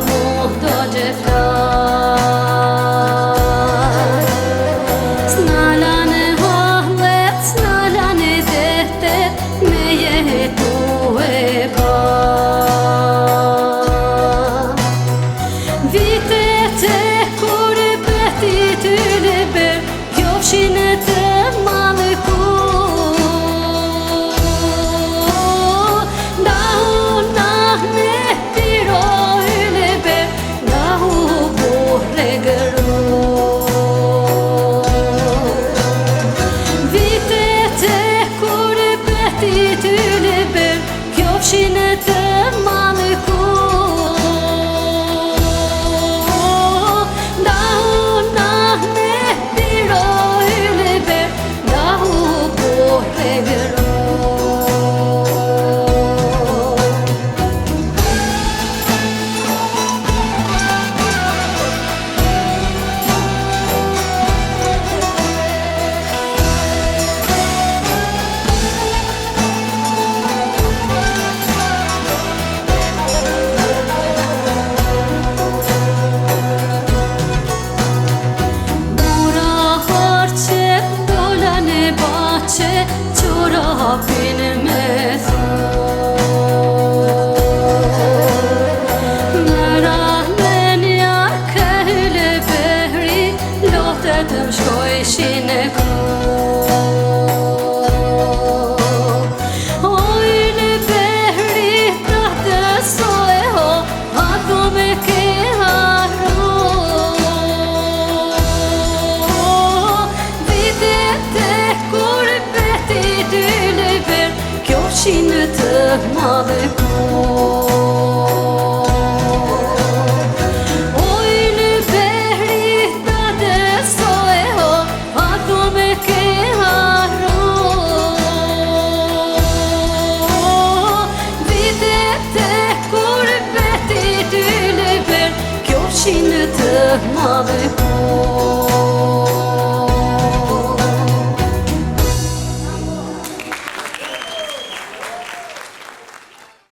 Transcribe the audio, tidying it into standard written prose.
mu do gjeflar. S'nalane hallet, s'nalane detet, me jetu e ba. Vitet e kur beti ty liber, jofshin e të malëku. Qofshin e të malëku, dahu nahme biro yliber, dahu borre gëro. Qurapin me thonë Nëra me njarë këhle behri, lotet të më shkojshin e kohë. Ojnë behri të të soj ho, ato me ke harro. Vitet e kur qofshin e të malëku. Ojnë behri të desoj ho, ato me ke harro. Vitet e kur beti ty liber, qofshin e të malëku.